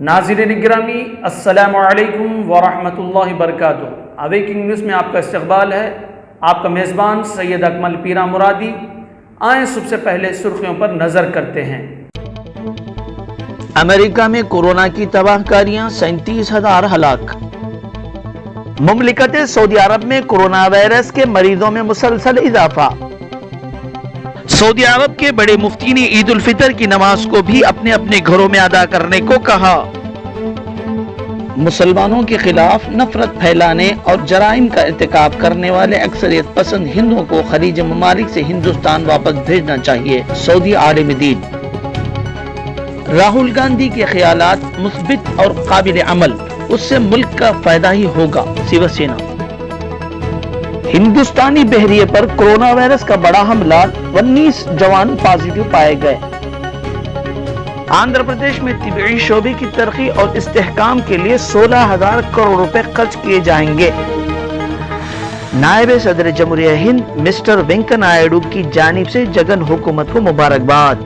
ناظرین گرامی السلام علیکم ورحمۃ اللہ وبرکاتہ۔ اویکنگ نیوز میں آپ کا استقبال ہے۔ آپ کا میزبان سید اکمل پیرا مرادی۔ آئیں سب سے پہلے سرخیوں پر نظر کرتے ہیں۔ امریکہ میں کورونا کی تباہ کاریاں، 37,000 ہلاک۔ مملکت سعودی عرب میں کورونا وائرس کے مریضوں میں مسلسل اضافہ۔ سعودی عرب کے بڑے مفتی نے عید الفطر کی نماز کو بھی اپنے اپنے گھروں میں ادا کرنے کو کہا۔ مسلمانوں کے خلاف نفرت پھیلانے اور جرائم کا ارتکاب کرنے والے اکثریت پسند ہندوؤں کو خلیج ممالک سے ہندوستان واپس بھیجنا چاہیے، سعودی عالم دین۔ راہل گاندھی کے خیالات مثبت اور قابل عمل، اس سے ملک کا فائدہ ہی ہوگا، شیو سینا۔ ہندوستانی بحریے پر کورونا وائرس کا بڑا حملہ، 19 جوان پازیٹیو پائے گئے۔ آندھرا پردیش میں طبی شعبے کی ترقی اور استحکام کے لیے 16,000 کروڑ روپے خرچ کیے جائیں گے۔ نائب صدر جمہوریہ ہند مسٹر وینکیا نائیڈو کی جانب سے جگن حکومت کو مبارکباد۔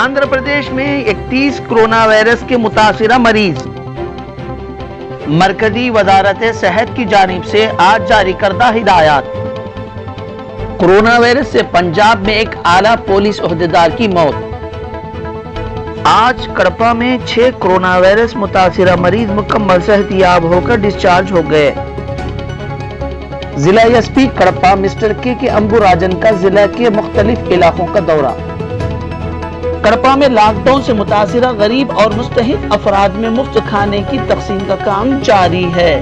آندھرا پردیش میں 31 کورونا وائرس کے متاثرہ مریض۔ مرکزی وزارت صحت کی جانب سے آج جاری کردہ ہدایات۔ کورونا وائرس سے پنجاب میں ایک اعلیٰ پولیس عہدیدار کی موت۔ آج کڑپا میں 6 کورونا وائرس متاثرہ مریض مکمل صحت یاب ہو کر ڈسچارج ہو گئے۔ ضلع ایس پی کڑپا مسٹر کے امبو راجن کا ضلع کے مختلف علاقوں کا دورہ۔ کڑپا میں لاک ڈاؤن سے متاثرہ غریب اور مستحق افراد میں مفت کھانے کی تقسیم کا کام جاری ہے۔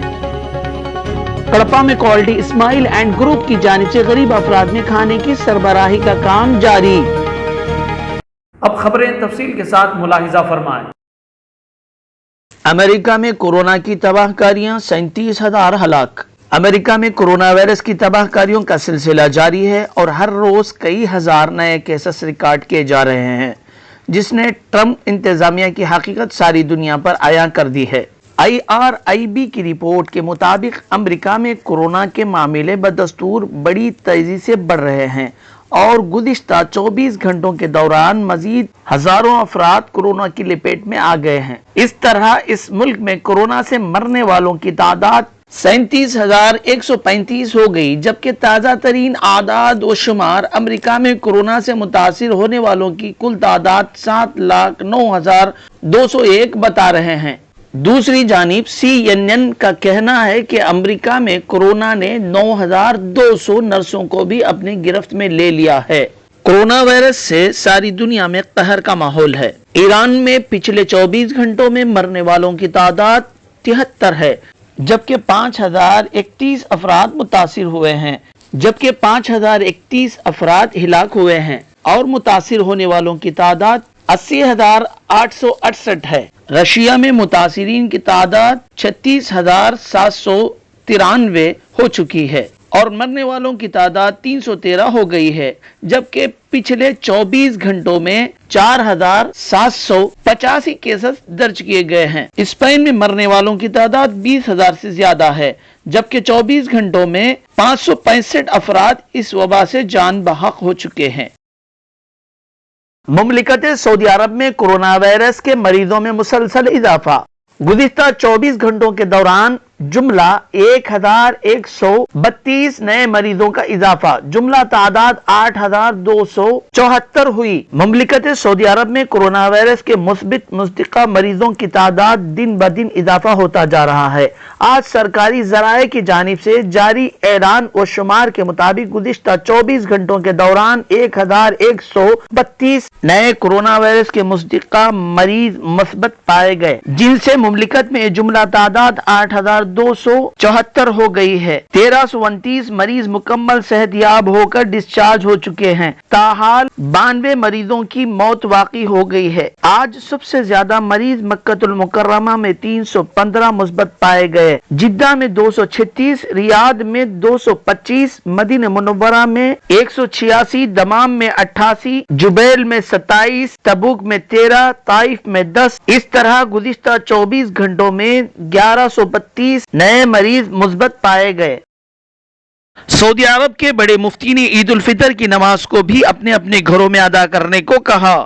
کڑپا میں کوالٹی اسماعیل اینڈ گروپ کی جانب سے غریب افراد میں کھانے کی سربراہی کا کام جاری۔ اب خبریں تفصیل کے ساتھ ملاحظہ فرمائیں۔ امریکہ میں کورونا کی تباہ کاریاں، 37,000 ہلاک۔ امریکہ میں کورونا وائرس کی تباہ کاریوں کا سلسلہ جاری ہے اور ہر روز کئی ہزار نئے کیسز ریکارڈ کیے جا رہے ہیں، جس نے ٹرمپ انتظامیہ کی حقیقت ساری دنیا پر عیاں کر دی ہے۔ IRIB کی رپورٹ کے مطابق امریکہ میں کورونا کے معاملے بدستور بڑی تیزی سے بڑھ رہے ہیں اور گزشتہ 24 گھنٹوں کے دوران مزید ہزاروں افراد کورونا کی لپیٹ میں آ گئے ہیں۔ اس طرح اس ملک میں کورونا سے مرنے والوں کی تعداد 37,135 ہو گئی، جبکہ تازہ ترین اعداد و شمار امریکہ میں کورونا سے متاثر ہونے والوں کی کل تعداد 7,09,201 بتا رہے ہیں۔ دوسری جانب CNN کا کہنا ہے کہ امریکہ میں کورونا نے 9,200 نرسوں کو بھی اپنی گرفت میں لے لیا ہے۔ کورونا وائرس سے ساری دنیا میں قہر کا ماحول ہے۔ ایران میں پچھلے 24 گھنٹوں میں مرنے والوں کی تعداد 73 ہے، جبکہ 5,031 افراد متاثر ہوئے ہیں، جبکہ 5,031 افراد ہلاک ہوئے ہیں اور متاثر ہونے والوں کی تعداد 80,868 ہے۔ رشیا میں متاثرین کی تعداد 36,793 ہو چکی ہے اور مرنے والوں کی تعداد 313 ہو گئی ہے، جبکہ پچھلے 24 گھنٹوں میں 4,785 کیسز درج کیے گئے ہیں۔ اسپین میں مرنے والوں کی تعداد 20,000 سے زیادہ ہے، جبکہ 24 گھنٹوں میں 565 افراد اس وبا سے جان بحق ہو چکے ہیں۔ مملکت سعودی عرب میں کورونا وائرس کے مریضوں میں مسلسل اضافہ۔ گزشتہ 24 گھنٹوں کے دوران جملہ 1,132 نئے مریضوں کا اضافہ، جملہ تعداد 8,274 ہوئی۔ مملکت سعودی عرب میں کورونا وائرس کے مثبت مصدقہ مریضوں کی تعداد دن بدن اضافہ ہوتا جا رہا ہے۔ آج سرکاری ذرائع کی جانب سے جاری اعلان و شمار کے مطابق گزشتہ 24 گھنٹوں کے دوران 1,132 نئے کورونا وائرس کے مصدقہ مریض مثبت پائے گئے، جن سے مملکت میں جملہ تعداد 8,274 ہو گئی ہے۔ 1,329 مریض مکمل صحت یاب ہو کر ڈسچارج ہو چکے ہیں۔ تاحال 92 مریضوں کی موت واقع ہو گئی ہے۔ آج سب سے زیادہ مریض مکہ المکرمہ میں 315 مثبت پائے گئے، جدہ میں 236، ریاض میں 225، مدینہ منورہ میں 186، دمام میں 88، جبیل میں 27، تبوک میں 13، طائف میں 10۔ اس طرح گزشتہ 24 گھنٹوں میں 1,132 نئے مریض مثبت پائے گئے۔ سعودی عرب کے بڑے مفتی نے عید الفطر کی نماز کو بھی اپنے اپنے گھروں میں ادا کرنے کو کہا۔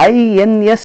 INS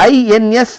INS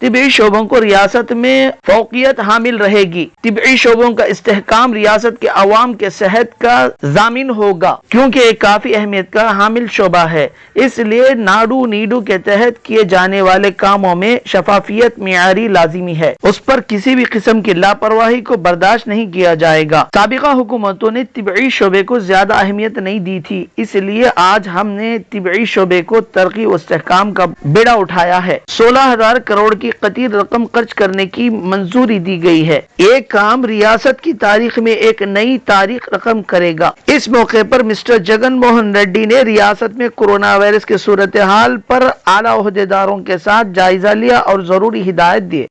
طبی شعبوں کو ریاست میں فوقیت حاصل رہے گی۔ طبی شعبوں کا استحکام ریاست کے عوام کے صحت کا ضامن ہوگا کیونکہ یہ کافی اہمیت کا حامل شعبہ ہے، اس لیے ناڈو نیڈو کے تحت کیے جانے والے کاموں میں شفافیت معیاری لازمی ہے، اس پر کسی بھی قسم کی لاپرواہی کو برداشت نہیں کیا جائے گا۔ سابقہ حکومتوں نے طبی شعبے کو زیادہ اہمیت نہیں دی تھی، اس لیے آج ہم نے طبی شعبے کو ترقی و استحکام کا بیڑا اٹھایا ہے۔ 16,000 کروڑ کی قطیر رقم خرچ کرنے کی منظوری دی گئی ہے۔ یہ کام ریاست کی تاریخ میں ایک نئی تاریخ رقم کرے گا۔ اس موقع پر مسٹر جگن موہن ریڈی نے ریاست میں کورونا وائرس کی صورتحال پر اعلیٰ عہدیداروں کے ساتھ جائزہ لیا اور ضروری ہدایت دیے۔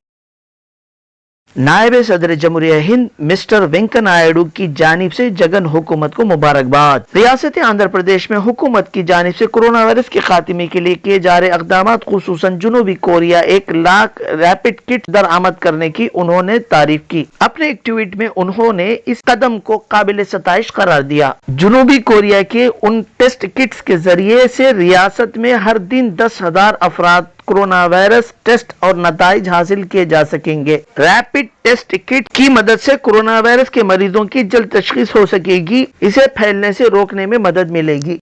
نائب صدر جمہوریہ ہند مسٹر وینکیا نائیڈو کی جانب سے جگن حکومت کو مبارکباد۔ ریاست آندھرا پردیش میں حکومت کی جانب سے کورونا وائرس کے خاتمے کے لیے کیے جا رہے اقدامات خصوصاً جنوبی کوریا 1 لاکھ ریپڈ کٹ درآمد کرنے کی انہوں نے تعریف کی۔ اپنے ایک ٹویٹ میں انہوں نے اس قدم کو قابل ستائش قرار دیا۔ جنوبی کوریا کے ان ٹیسٹ کٹس کے ذریعے سے ریاست میں ہر دن 10,000 افراد کورونا وائرس ٹیسٹ اور نتائج حاصل کیے جا سکیں گے۔ ریپڈ ٹیسٹ کٹ کی مدد سے کورونا وائرس کے مریضوں کی جلد تشخیص ہو سکے گی، اسے پھیلنے سے روکنے میں مدد ملے گی۔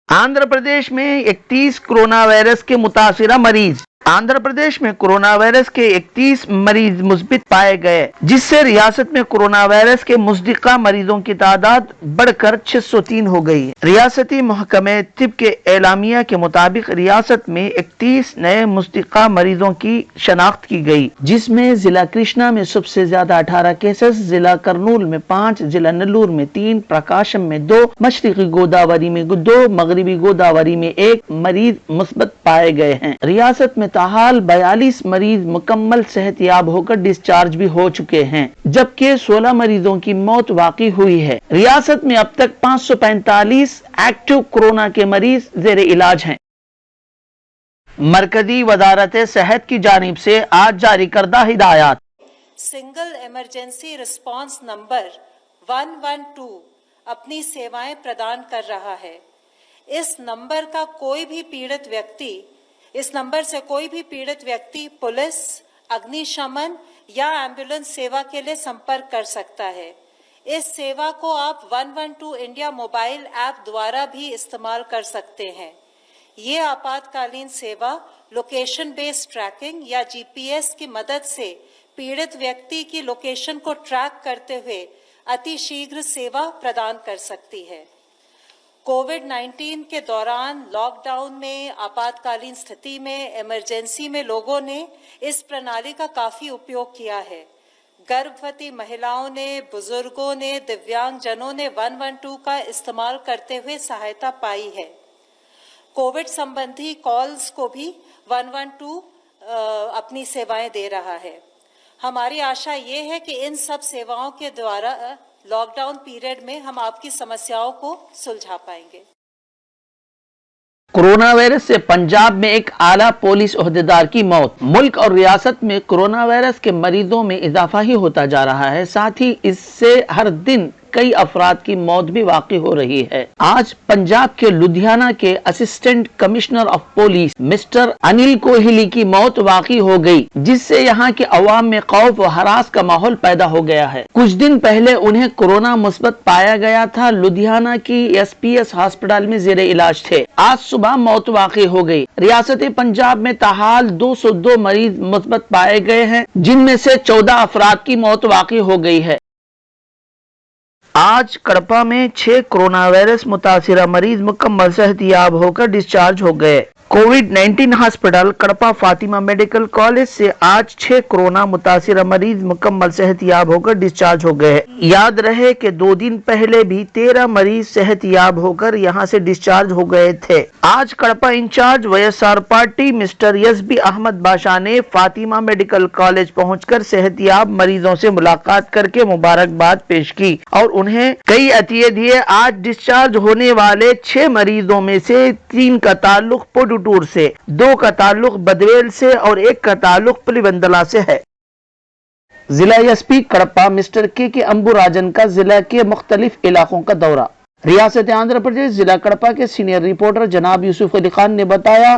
آندھرا پردیش میں 31 کورونا وائرس کے متاثرہ مریض۔ آندھرا پردیش میں کورونا وائرس کے 31 مریض مثبت پائے گئے، جس سے ریاست میں کورونا وائرس کے مصدقہ مریضوں کی تعداد بڑھ کر 603 ہو گئی ہے۔ ریاستی محکمہ طب کے اعلامیہ کے مطابق ریاست میں 31 نئے مصدقہ مریضوں کی شناخت کی گئی، جس میں ضلع کرشنا میں سب سے زیادہ 18 کیسز، ضلع کرنول میں 5، ضلع نلور میں 3، پرکاشم میں 2، مشرقی گوداوری میں 2، مغربی گوداوری میں 1 مریض مثبت پائے گئے ہیں۔ ریاست میں تاحال 42 مریض مکمل صحت یاب ہو کر ڈسچارج بھی ہو چکے ہیں، جبکہ 16 مریضوں کی موت واقع ہوئی ہے۔ ریاست میں اب تک 545 ایکٹیو کورونا کے مریض زیر علاج ہیں۔ مرکزی وزارت صحت کی جانب سے آج جاری کردہ ہدایات۔ سنگل ایمرجنسی رسپانس نمبر 112 اپنی سیوائیں پردان کر رہا ہے۔ اس نمبر سے کوئی بھی پیڑت ویکتی پولیس، اگنی شمن یا ایمبولینس سیوا کے لیے سمپرک کر سکتا ہے۔ اس سیوا کو آپ 112 انڈیا موبائل ایپ دوارا بھی استعمال کر سکتے ہیں۔ یہ آپاتکالین سیوا لوکیشن بیس ٹریکنگ یا GPS کی مدد سے پیڑت ویکتی کی لوکیشن کو ٹریک کرتے ہوئے اتی شیگھر سیوا پردان کر سکتی ہے۔ کووڈ-19 کے دوران لاک ڈاؤن میں، آپاتکالین استھتی میں، ایمرجنسی میں لوگوں نے اس پرنالی کا کافی اپیوگ کیا ہے۔ گربھوتی مہیلاؤں نے، بزرگوں نے، دیویانگ جنوں نے 112 کا استعمال کرتے ہوئے سہایتا پائی ہے۔ کووڈ سمبندھی کالز کو بھی 112 اپنی سیوائیں دے رہا ہے۔ ہماری آشا یہ ہے کہ ان سب سیواؤں کے دوارا لاک ڈاؤن پیریڈ میں ہم آپ کی سمسیاؤں کو سلجھا پائیں گے۔ کورونا وائرس سے پنجاب میں ایک اعلیٰ پولیس عہدیدار کی موت۔ ملک اور ریاست میں کورونا وائرس کے مریضوں میں اضافہ ہی ہوتا جا رہا ہے، ساتھ ہی اس سے ہر دن کئی افراد کی موت بھی واقع ہو رہی ہے۔ آج پنجاب کے لدھیانہ کے assistant commissioner of police mister Anil Kohli کی موت واقع ہو گئی، جس سے یہاں کے عوام میں خوف و ہراس کا ماحول پیدا ہو گیا ہے۔ کچھ دن پہلے انہیں کورونا مثبت پایا گیا تھا، لدھیانہ کی SPS ہسپتال میں زیر علاج تھے۔ آج صبح موت واقع ہو گئی۔ ریاست پنجاب میں تاحال 202 مریض مثبت پائے گئے ہیں، جن میں سے 14 افراد کی موت واقع ہو گئی ہے۔ آج کڑپا میں 6 کورونا وائرس متاثرہ مریض مکمل صحت یاب ہو کر ڈسچارج ہو گئے۔ کووڈ-19 ہسپتال کڑپا فاطمہ میڈیکل کالج سے آج 6 کورونا متاثرہ مریض مکمل صحت یاب ہو کر ڈسچارج ہو گئے۔ یاد رہے کہ 2 دن پہلے بھی 13 مریض صحت یاب ہو کر یہاں سے ڈسچارج ہو گئے تھے۔ آج کڑپا انچارج ویسار پارٹی مسٹر یسبی احمد بادشاہ نے فاطمہ میڈیکل کالج پہنچ کر صحت یاب مریضوں سے ملاقات کر کے مبارکباد پیش کی اور انہیں کئی عطیے دیے۔ آج ڈسچارج ہونے والے 6 مریضوں میں سے 3 کا تعلق پوڈوٹور سے، 2 کا تعلق بدویل سے اور 1 کا تعلق پلیوندلا سے ہے۔ ضلع SP کڑپا مسٹر کے امبو راجن کا ضلع کے مختلف علاقوں کا دورہ۔ ریاست آندھرا پردیش ضلع کڑپا کے سینئر رپورٹر جناب یوسف علی خان نے بتایا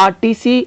RTC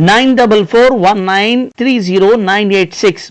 9441930986